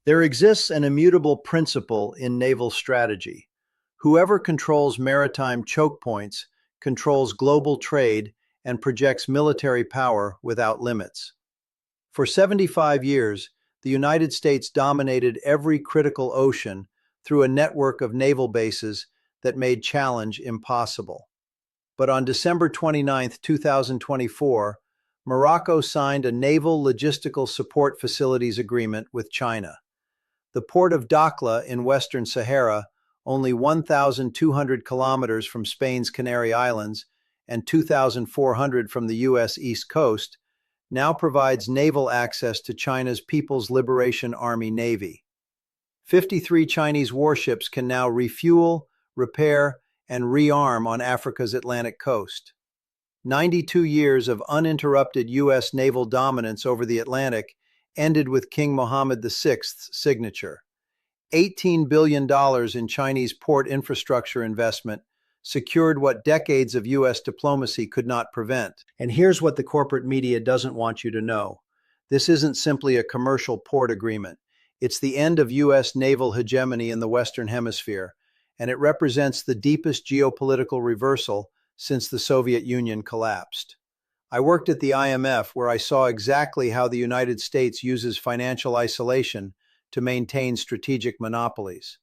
There exists an immutable principle in naval strategy. Whoever controls maritime choke points controls global trade and projects military power without limits. For 75 years, the United States dominated every critical ocean through a network of naval bases that made challenge impossible. But on December 29, 2024, Morocco signed a naval logistical support facilities agreement with China. The port of Dakhla in Western Sahara, only 1,200 kilometers from Spain's Canary Islands and 2,400 from the U.S. East Coast, now provides naval access to China's People's Liberation Army Navy. 53 Chinese warships can now refuel, repair, and rearm on Africa's Atlantic coast. 92 years of uninterrupted U.S. naval dominance over the Atlantic ended with King Mohammed VI's signature. $18 billion in Chinese port infrastructure investment secured what decades of U.S. diplomacy could not prevent. And here's what the corporate media doesn't want you to know. This isn't simply a commercial port agreement. It's the end of U.S. naval hegemony in the Western Hemisphere, and it represents the deepest geopolitical reversal since the Soviet Union collapsed. I worked at the IMF, where I saw exactly how the United States uses financial isolation to maintain strategic monopolies.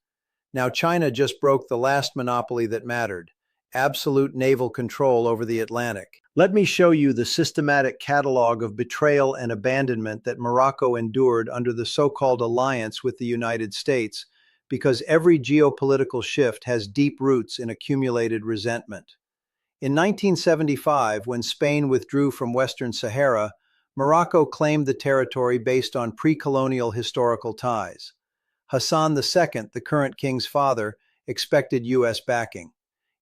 Now China just broke the last monopoly that mattered: absolute naval control over the Atlantic. Let me show you the systematic catalog of betrayal and abandonment that Morocco endured under the so-called alliance with the United States, because every geopolitical shift has deep roots in accumulated resentment. In 1975, when Spain withdrew from Western Sahara, Morocco claimed the territory based on pre-colonial historical ties. Hassan II, the current king's father, expected U.S. backing.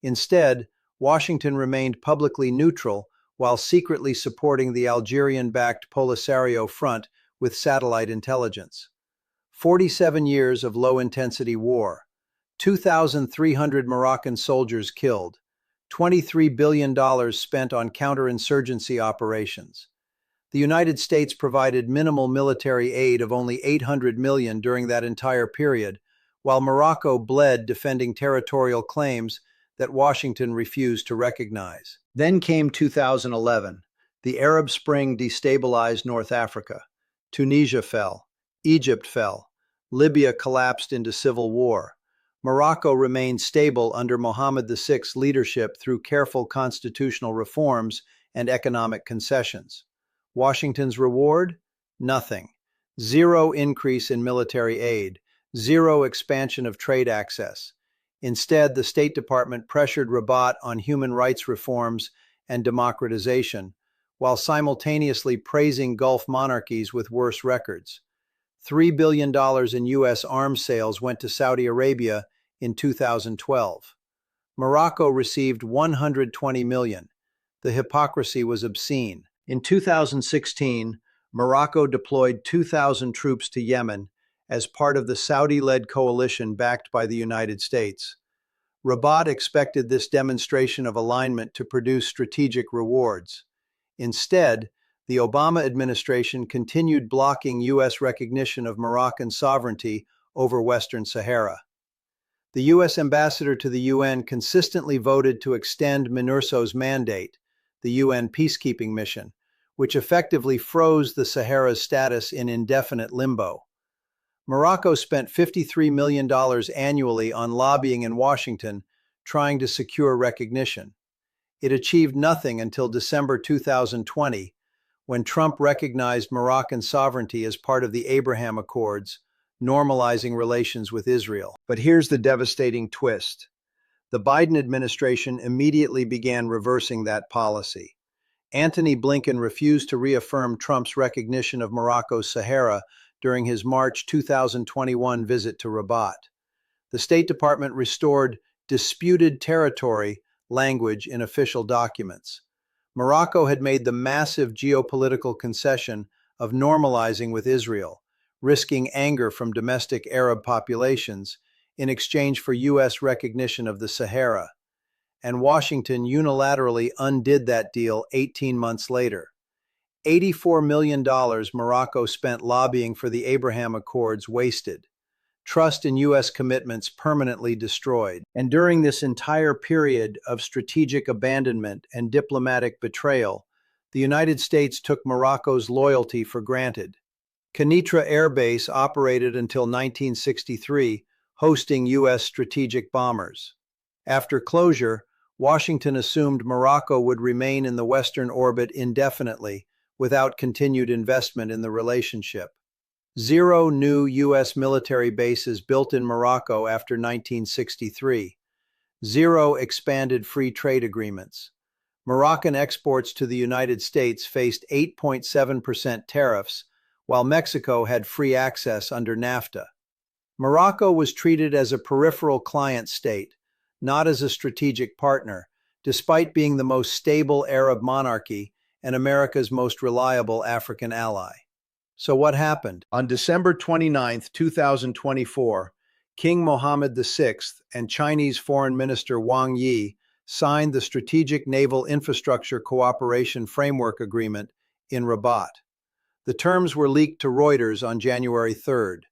Instead, Washington remained publicly neutral while secretly supporting the Algerian-backed Polisario Front with satellite intelligence. 47 years of low-intensity war, 2,300 Moroccan soldiers killed, $23 billion spent on counterinsurgency operations. The United States provided minimal military aid of only $800 million during that entire period, while Morocco bled defending territorial claims that Washington refused to recognize. Then came 2011. The Arab Spring destabilized North Africa. Tunisia fell. Egypt fell. Libya collapsed into civil war. Morocco remained stable under Mohammed VI's leadership through careful constitutional reforms and economic concessions. Washington's reward? Nothing. Zero increase in military aid. Zero expansion of trade access. Instead, the State Department pressured Rabat on human rights reforms and democratization, while simultaneously praising Gulf monarchies with worse records. $3 billion in U.S. arms sales went to Saudi Arabia in 2012. Morocco received $120 million. The hypocrisy was obscene. In 2016, Morocco deployed 2,000 troops to Yemen as part of the Saudi-led coalition backed by the United States. Rabat expected this demonstration of alignment to produce strategic rewards. Instead, the Obama administration continued blocking U.S. recognition of Moroccan sovereignty over Western Sahara. The U.S. ambassador to the UN consistently voted to extend MINURSO's mandate, the UN peacekeeping mission, which effectively froze the Sahara's status in indefinite limbo. Morocco spent $53 million annually on lobbying in Washington, trying to secure recognition. It achieved nothing until December 2020, when Trump recognized Moroccan sovereignty as part of the Abraham Accords, normalizing relations with Israel. But here's the devastating twist. The Biden administration immediately began reversing that policy. Antony Blinken refused to reaffirm Trump's recognition of Morocco's Sahara during his March 2021 visit to Rabat. The State Department restored disputed territory language in official documents. Morocco had made the massive geopolitical concession of normalizing with Israel, risking anger from domestic Arab populations in exchange for U.S. recognition of the Sahara. And Washington unilaterally undid that deal 18 months later. $84 million Morocco spent lobbying for the Abraham Accords wasted. Trust in U.S. commitments permanently destroyed. And during this entire period of strategic abandonment and diplomatic betrayal, the United States took Morocco's loyalty for granted. Kenitra Air Base operated until 1963, hosting U.S. strategic bombers. After closure, Washington assumed Morocco would remain in the Western orbit indefinitely, without continued investment in the relationship. 0 new U.S. military bases built in Morocco after 1963. 0 expanded free trade agreements. Moroccan exports to the United States faced 8.7% tariffs, while Mexico had free access under NAFTA. Morocco was treated as a peripheral client state, not as a strategic partner, despite being the most stable Arab monarchy and America's most reliable African ally. So what happened? On December 29, 2024, King Mohammed VI and Chinese Foreign Minister Wang Yi signed the Strategic Naval Infrastructure Cooperation Framework Agreement in Rabat. The terms were leaked to Reuters on January 3rd.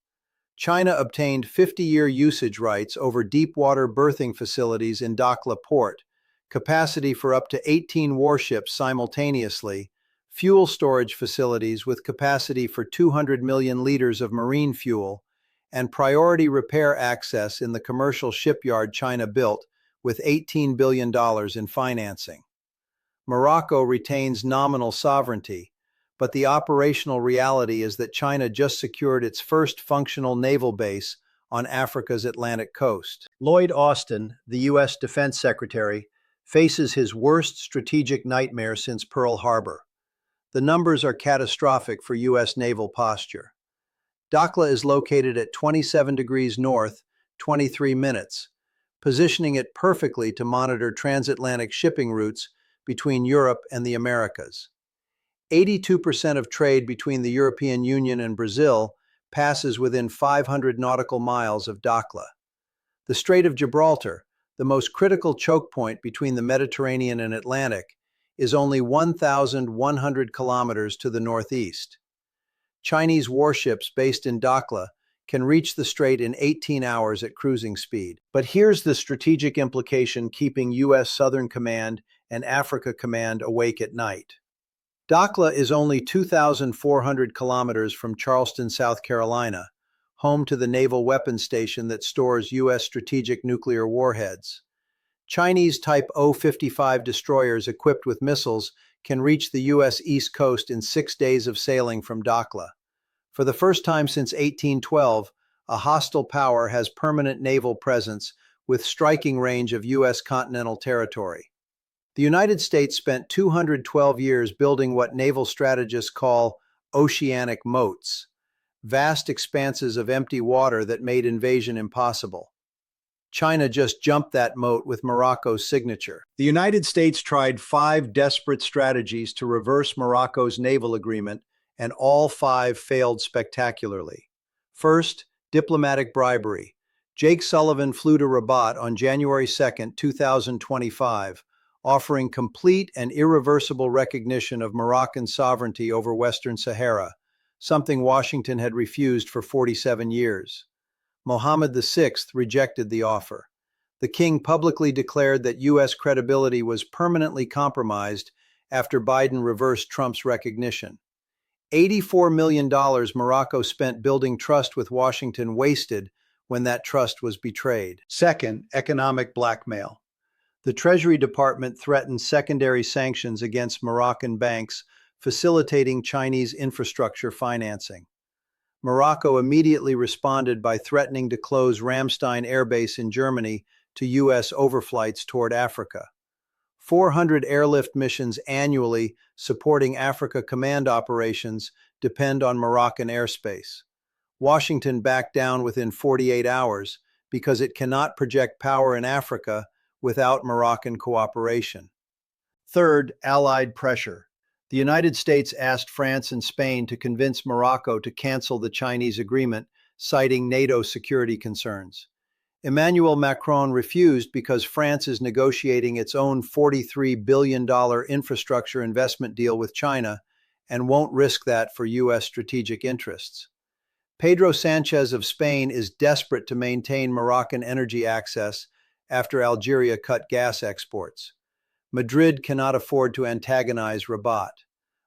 China obtained 50-year usage rights over deep-water berthing facilities in Dakhla port, capacity for up to 18 warships simultaneously, fuel storage facilities with capacity for 200 million liters of marine fuel, and priority repair access in the commercial shipyard China built with $18 billion in financing. Morocco retains nominal sovereignty, but the operational reality is that China just secured its first functional naval base on Africa's Atlantic coast. Lloyd Austin, the U.S. Defense Secretary, faces his worst strategic nightmare since Pearl Harbor. The numbers are catastrophic for U.S. naval posture. Dakhla is located at 27 degrees north, 23 minutes, positioning it perfectly to monitor transatlantic shipping routes between Europe and the Americas. 82% of trade between the European Union and Brazil passes within 500 nautical miles of Dakhla. The Strait of Gibraltar, the most critical choke point between the Mediterranean and Atlantic, is only 1,100 kilometers to the northeast. Chinese warships based in Dakhla can reach the strait in 18 hours at cruising speed. But here's the strategic implication keeping U.S. Southern Command and Africa Command awake at night. Dakhla is only 2,400 kilometers from Charleston, South Carolina, home to the naval weapons station that stores U.S. strategic nuclear warheads. Chinese Type O-55 destroyers equipped with missiles can reach the U.S. East Coast in 6 days of sailing from Dakhla. For the first time since 1812, a hostile power has permanent naval presence with striking range of U.S. continental territory. The United States spent 212 years building what naval strategists call oceanic moats, vast expanses of empty water that made invasion impossible. China just jumped that moat with Morocco's signature. The United States tried 5 desperate strategies to reverse Morocco's naval agreement, and all 5 failed spectacularly. First, diplomatic bribery. Jake Sullivan flew to Rabat on January 2, 2025, offering complete and irreversible recognition of Moroccan sovereignty over Western Sahara, something Washington had refused for 47 years. Mohammed VI rejected the offer. The king publicly declared that U.S. credibility was permanently compromised after Biden reversed Trump's recognition. $84 million Morocco spent building trust with Washington wasted when that trust was betrayed. Second, economic blackmail. The Treasury Department threatened secondary sanctions against Moroccan banks, facilitating Chinese infrastructure financing. Morocco immediately responded by threatening to close Ramstein Air Base in Germany to U.S. overflights toward Africa. 400 airlift missions annually supporting Africa Command operations depend on Moroccan airspace. Washington backed down within 48 hours because it cannot project power in Africa without Moroccan cooperation. Third, Allied pressure. The United States asked France and Spain to convince Morocco to cancel the Chinese agreement, citing NATO security concerns. Emmanuel Macron refused because France is negotiating its own $43 billion infrastructure investment deal with China, and won't risk that for U.S. strategic interests. Pedro Sanchez of Spain is desperate to maintain Moroccan energy access after Algeria cut gas exports. Madrid cannot afford to antagonize Rabat.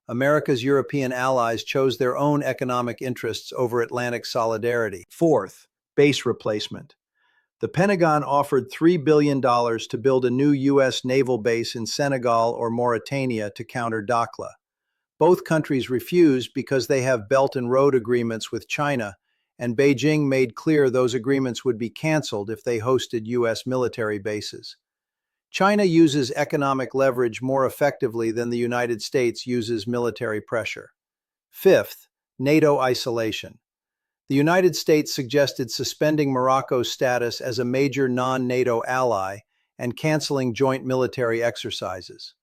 America's European allies chose their own economic interests over Atlantic solidarity. Fourth, base replacement. The Pentagon offered $3 billion to build a new U.S. naval base in Senegal or Mauritania to counter Dakhla. Both countries refused because they have Belt and Road agreements with China, and Beijing made clear those agreements would be canceled if they hosted U.S. military bases. China uses economic leverage more effectively than the United States uses military pressure. Fifth, NATO isolation. The United States suggested suspending Morocco's status as a major non-NATO ally and canceling joint military exercises.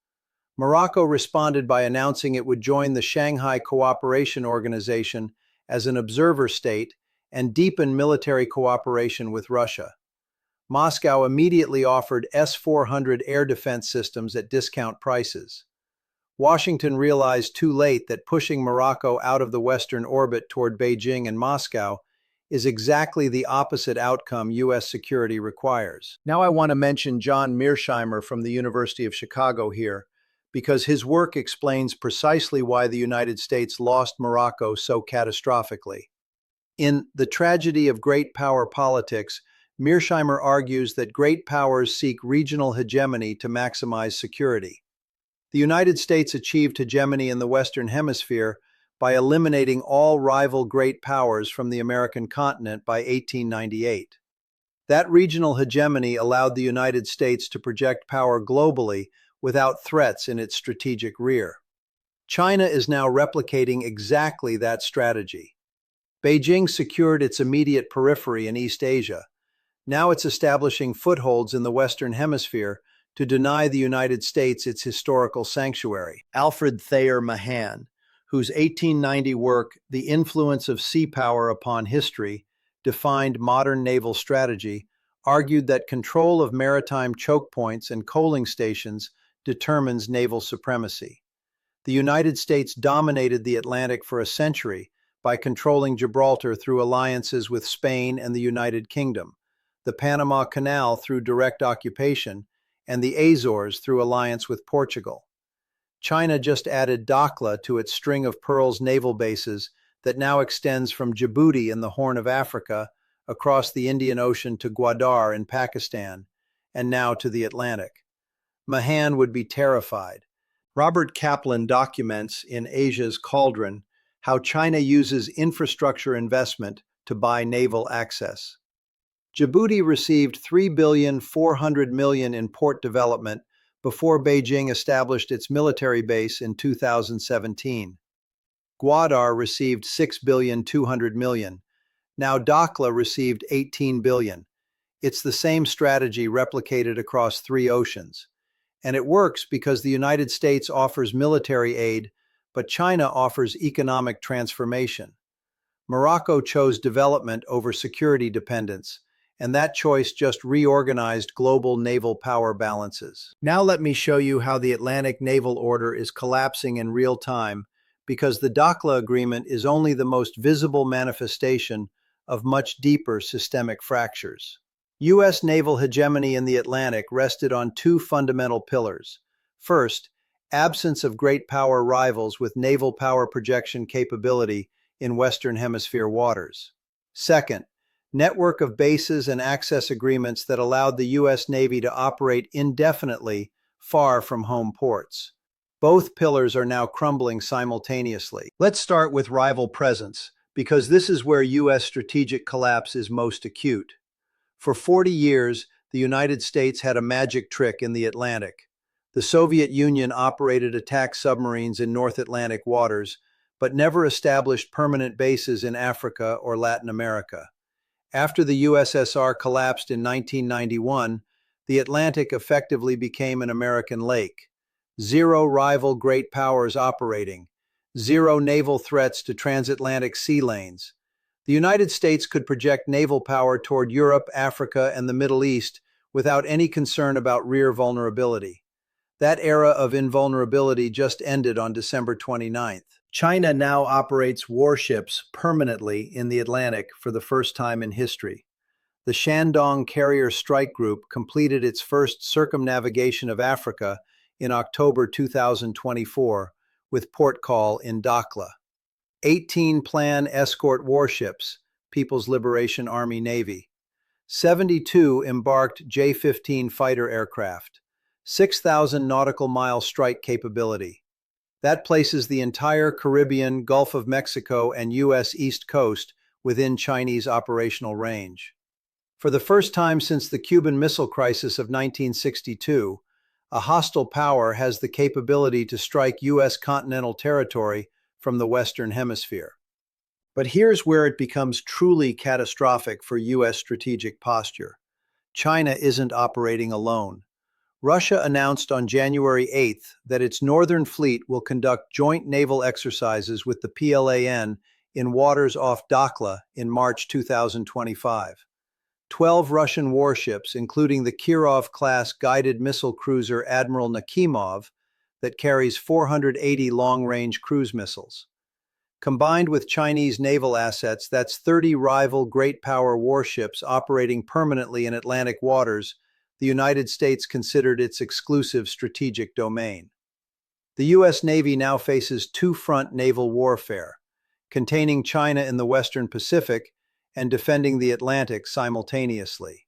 Morocco responded by announcing it would join the Shanghai Cooperation Organization as an observer state and deepen military cooperation with Russia. Moscow immediately offered S-400 air defense systems at discount prices. Washington realized too late that pushing Morocco out of the Western orbit toward Beijing and Moscow is exactly the opposite outcome U.S. security requires. Now I want to mention John Mearsheimer from the University of Chicago here, because his work explains precisely why the United States lost Morocco so catastrophically. In The Tragedy of Great Power Politics, Mearsheimer argues that great powers seek regional hegemony to maximize security. The United States achieved hegemony in the Western Hemisphere by eliminating all rival great powers from the American continent by 1898. That regional hegemony allowed the United States to project power globally without threats in its strategic rear. China is now replicating exactly that strategy. Beijing secured its immediate periphery in East Asia. Now it's establishing footholds in the Western Hemisphere to deny the United States its historical sanctuary. Alfred Thayer Mahan, whose 1890 work, The Influence of Sea Power Upon History, defined modern naval strategy, argued that control of maritime choke points and coaling stations determines naval supremacy. The United States dominated the Atlantic for a century by controlling Gibraltar through alliances with Spain and the United Kingdom, the Panama Canal through direct occupation, and the Azores through alliance with Portugal. China just added Dakhla to its string of pearls naval bases that now extends from Djibouti in the Horn of Africa across the Indian Ocean to Gwadar in Pakistan, and now to the Atlantic. Mahan would be terrified. Robert Kaplan documents in Asia's Cauldron how China uses infrastructure investment to buy naval access. Djibouti received $3.4 billion in port development before Beijing established its military base in 2017. Gwadar received $6.2 billion. Now Dakhla received $18 billion. It's the same strategy replicated across 3 oceans. And it works because the United States offers military aid, but China offers economic transformation. Morocco chose development over security dependence, and that choice just reorganized global naval power balances. Now let me show you how the Atlantic naval order is collapsing in real time, because the Dakhla Agreement is only the most visible manifestation of much deeper systemic fractures. U.S. naval hegemony in the Atlantic rested on 2 fundamental pillars. First, absence of great power rivals with naval power projection capability in Western Hemisphere waters. Second, network of bases and access agreements that allowed the U.S. Navy to operate indefinitely far from home ports. Both pillars are now crumbling simultaneously. Let's start with rival presence, because this is where U.S. strategic collapse is most acute. For 40 years, the United States had a magic trick in the Atlantic. The Soviet Union operated attack submarines in North Atlantic waters, but never established permanent bases in Africa or Latin America. After the USSR collapsed in 1991, the Atlantic effectively became an American lake. 0 rival great powers operating, 0 naval threats to transatlantic sea lanes. The United States could project naval power toward Europe, Africa, and the Middle East without any concern about rear vulnerability. That era of invulnerability just ended on December 29th. China now operates warships permanently in the Atlantic for the first time in history. The Shandong Carrier Strike Group completed its first circumnavigation of Africa in October 2024 with port call in Dakhla. 18 plan escort warships, People's Liberation Army Navy. 72 embarked J-15 fighter aircraft. 6,000 nautical mile strike capability. That places the entire Caribbean, Gulf of Mexico, and U.S. East Coast within Chinese operational range. For the first time since the Cuban Missile Crisis of 1962, a hostile power has the capability to strike U.S. continental territory from the Western Hemisphere. But here's where it becomes truly catastrophic for U.S. strategic posture. China isn't operating alone. Russia announced on January 8th that its Northern Fleet will conduct joint naval exercises with the PLAN in waters off Dakhla in March 2025. 12 Russian warships, including the Kirov-class guided missile cruiser Admiral Nakimov, that carries 480 long-range cruise missiles. Combined with Chinese naval assets, that's 30 rival great power warships operating permanently in Atlantic waters the United States considered its exclusive strategic domain. The U.S. Navy now faces two-front naval warfare, containing China in the Western Pacific and defending the Atlantic simultaneously.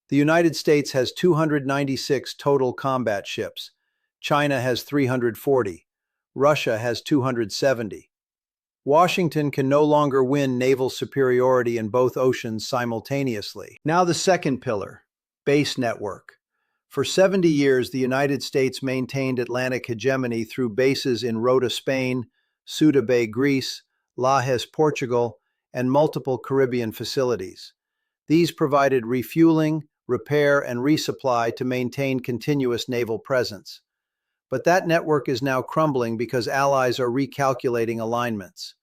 The United States has 296 total combat ships. China has 340. Russia has 270. Washington can no longer win naval superiority in both oceans simultaneously. Now the second pillar, base network. For 70 years, the United States maintained Atlantic hegemony through bases in Rota, Spain, Ceuta Bay, Greece, Lajes, Portugal, and multiple Caribbean facilities. These provided refueling, repair, and resupply to maintain continuous naval presence. But that network is now crumbling because allies are recalculating alignments.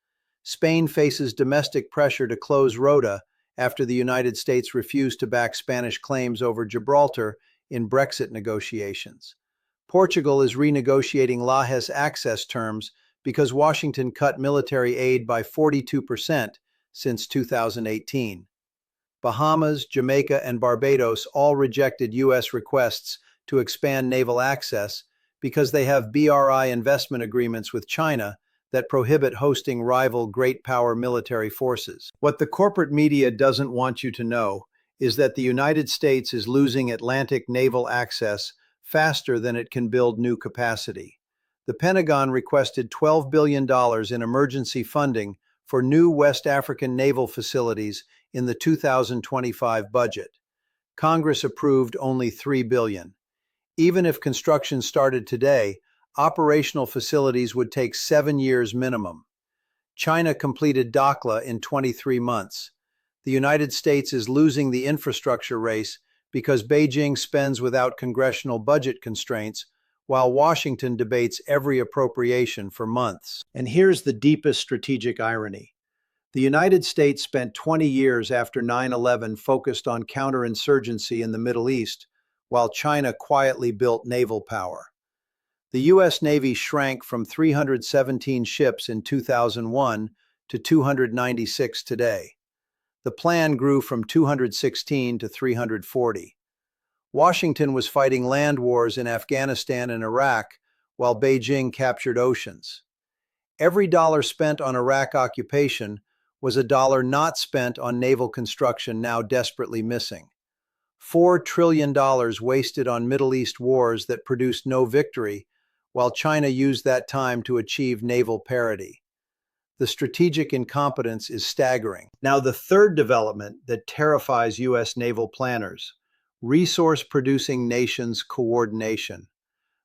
Spain faces domestic pressure to close Rota after the United States refused to back Spanish claims over Gibraltar in Brexit negotiations. Portugal is renegotiating Lajes access terms because Washington cut military aid by 42% since 2018. Bahamas, Jamaica, and Barbados all rejected U.S. requests to expand naval access because they have BRI investment agreements with China that prohibit hosting rival great power military forces. What the corporate media doesn't want you to know is that the United States is losing Atlantic naval access faster than it can build new capacity. The Pentagon requested $12 billion in emergency funding for new West African naval facilities in the 2025 budget. Congress approved only $3 billion. Even if construction started today, operational facilities would take 7 years minimum. China completed Dakhla in 23 months. The United States is losing the infrastructure race because Beijing spends without congressional budget constraints, while Washington debates every appropriation for months. And here's the deepest strategic irony. The United States spent 20 years after 9/11 focused on counterinsurgency in the Middle East, while China quietly built naval power. The U.S. Navy shrank from 317 ships in 2001 to 296 today. The plan grew from 216 to 340. Washington was fighting land wars in Afghanistan and Iraq, while Beijing captured oceans. Every dollar spent on Iraq occupation was a dollar not spent on naval construction now desperately missing. $4 trillion wasted on Middle East wars that produced no victory, while China used that time to achieve naval parity. The strategic incompetence is staggering. Now, the third development that terrifies U.S. naval planners: resource-producing nations coordination.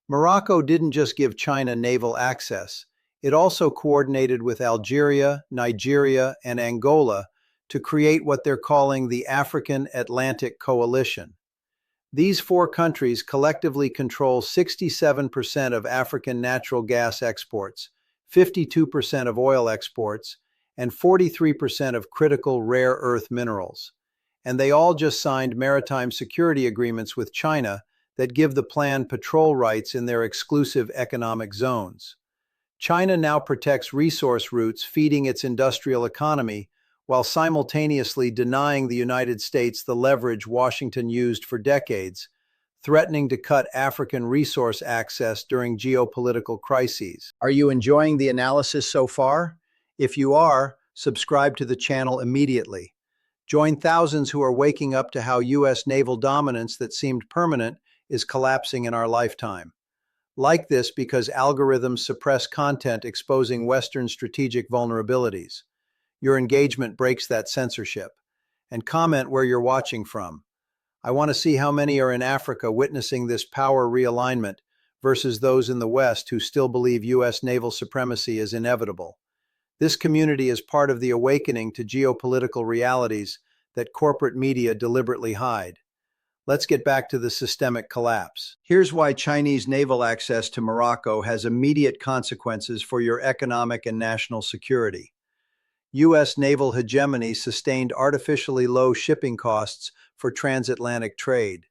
Morocco didn't just give China naval access, it also coordinated with Algeria, Nigeria, and Angola to create what they're calling the African Atlantic Coalition. These four countries collectively control 67% of African natural gas exports, 52% of oil exports, and 43% of critical rare earth minerals. And they all just signed maritime security agreements with China that give the plan patrol rights in their exclusive economic zones. China now protects resource routes feeding its industrial economy while simultaneously denying the United States the leverage Washington used for decades, threatening to cut African resource access during geopolitical crises. Are you enjoying the analysis so far? If you are, subscribe to the channel immediately. Join thousands who are waking up to how U.S. naval dominance that seemed permanent is collapsing in our lifetime. Like this because algorithms suppress content exposing Western strategic vulnerabilities. Your engagement breaks that censorship. And comment where you're watching from. I want to see how many are in Africa witnessing this power realignment versus those in the West who still believe U.S. naval supremacy is inevitable. This community is part of the awakening to geopolitical realities that corporate media deliberately hide. Let's get back to the systemic collapse. Here's why Chinese naval access to Morocco has immediate consequences for your economic and national security. U.S. naval hegemony sustained artificially low shipping costs for transatlantic trade.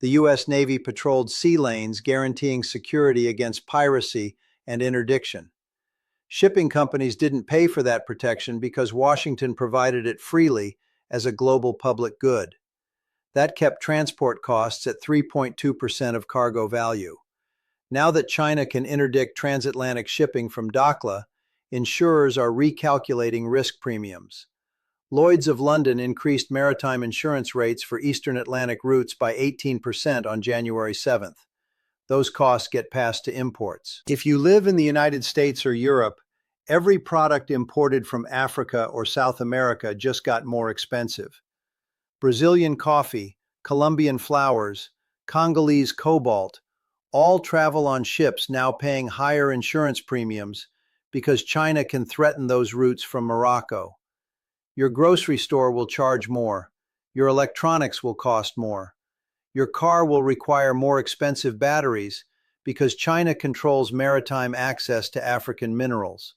The U.S. Navy patrolled sea lanes, guaranteeing security against piracy and interdiction. Shipping companies didn't pay for that protection because Washington provided it freely as a global public good. That kept transport costs at 3.2% of cargo value. Now that China can interdict transatlantic shipping from Dakhla, insurers are recalculating risk premiums. Lloyd's of London increased maritime insurance rates for Eastern Atlantic routes by 18% on January 7th. Those costs get passed to imports. If you live in the United States or Europe, every product imported from Africa or South America just got more expensive. Brazilian coffee, Colombian flowers, Congolese cobalt, all travel on ships now paying higher insurance premiums because China can threaten those routes from Morocco. Your grocery store will charge more. Your electronics will cost more. Your car will require more expensive batteries because China controls maritime access to African minerals.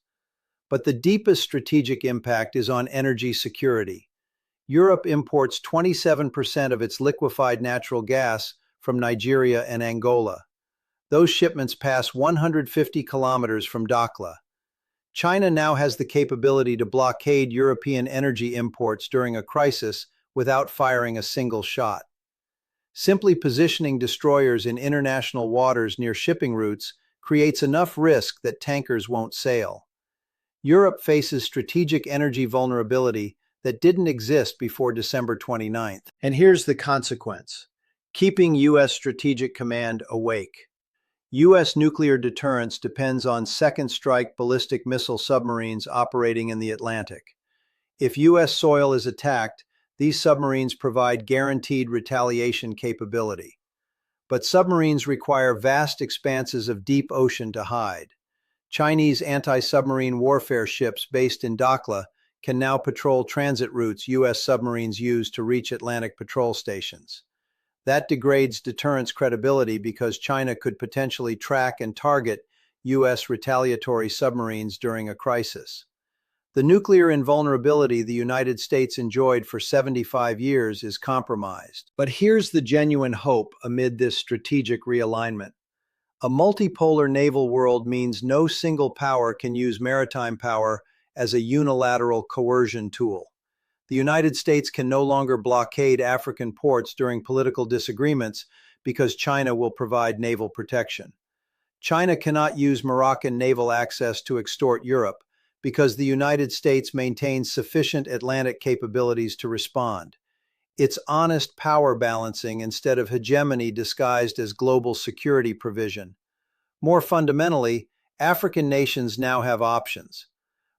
But the deepest strategic impact is on energy security. Europe imports 27% of its liquefied natural gas from Nigeria and Angola. Those shipments pass 150 kilometers from Dakhla. China now has the capability to blockade European energy imports during a crisis without firing a single shot. Simply positioning destroyers in international waters near shipping routes creates enough risk that tankers won't sail. Europe faces strategic energy vulnerability that didn't exist before December 29th. And here's the consequence: keeping U.S. Strategic Command awake. U.S. nuclear deterrence depends on second-strike ballistic missile submarines operating in the Atlantic. If U.S. soil is attacked, these submarines provide guaranteed retaliation capability. But submarines require vast expanses of deep ocean to hide. Chinese anti-submarine warfare ships based in Dakhla can now patrol transit routes U.S. submarines use to reach Atlantic patrol stations. That degrades deterrence credibility because China could potentially track and target U.S. retaliatory submarines during a crisis. The nuclear invulnerability the United States enjoyed for 75 years is compromised. But here's the genuine hope amid this strategic realignment. A multipolar naval world means no single power can use maritime power as a unilateral coercion tool. The United States can no longer blockade African ports during political disagreements because China will provide naval protection. China cannot use Moroccan naval access to extort Europe because the United States maintains sufficient Atlantic capabilities to respond. It's honest power balancing instead of hegemony disguised as global security provision. More fundamentally, African nations now have options.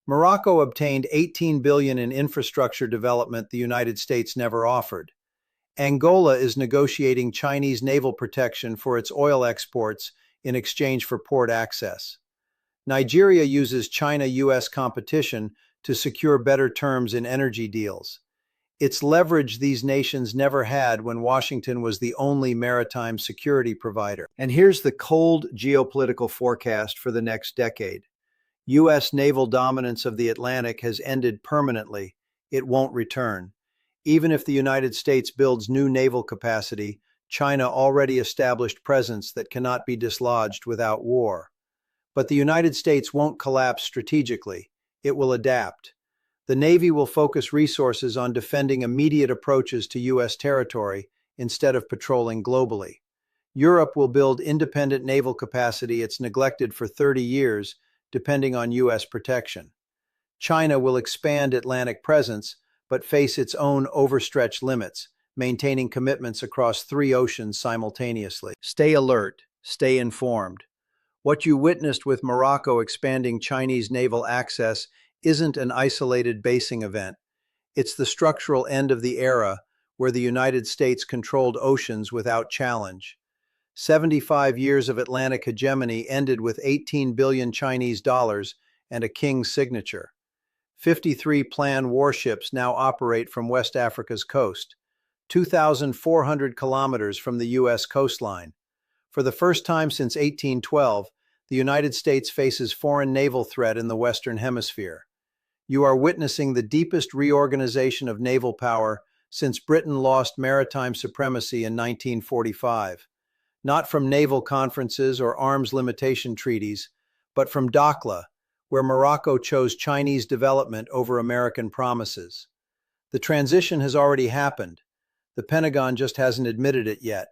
Morocco obtained $18 billion in infrastructure development the United States never offered. Angola is negotiating Chinese naval protection for its oil exports in exchange for port access. Nigeria uses China-US competition to secure better terms in energy deals. It's leverage these nations never had when Washington was the only maritime security provider. And here's the cold geopolitical forecast for the next decade. U.S. naval dominance of the Atlantic has ended permanently. It won't return. Even if the United States builds new naval capacity, China already established presence that cannot be dislodged without war. But the United States won't collapse strategically. It will adapt. The Navy will focus resources on defending immediate approaches to U.S. territory instead of patrolling globally. Europe will build independent naval capacity it's neglected for 30 years, depending on U.S. protection. China will expand Atlantic presence, but face its own overstretched limits, maintaining commitments across 3 oceans simultaneously. Stay alert, stay informed. What you witnessed with Morocco expanding Chinese naval access isn't an isolated basing event. It's the structural end of the era where the United States controlled oceans without challenge. 75 years of Atlantic hegemony ended with 18 billion Chinese dollars and a king's signature. 53 planned warships now operate from West Africa's coast, 2,400 kilometers from the U.S. coastline. For the first time since 1812, the United States faces foreign naval threat in the Western Hemisphere. You are witnessing the deepest reorganization of naval power since Britain lost maritime supremacy in 1945. Not from naval conferences or arms limitation treaties, but from Dakhla, where Morocco chose Chinese development over American promises. The transition has already happened. The Pentagon just hasn't admitted it yet.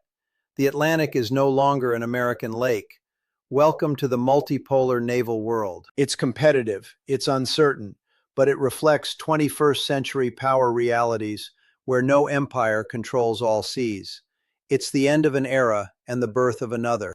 The Atlantic is no longer an American lake. Welcome to the multipolar naval world. It's competitive, it's uncertain, but it reflects 21st century power realities where no empire controls all seas. It's the end of an era and the birth of another.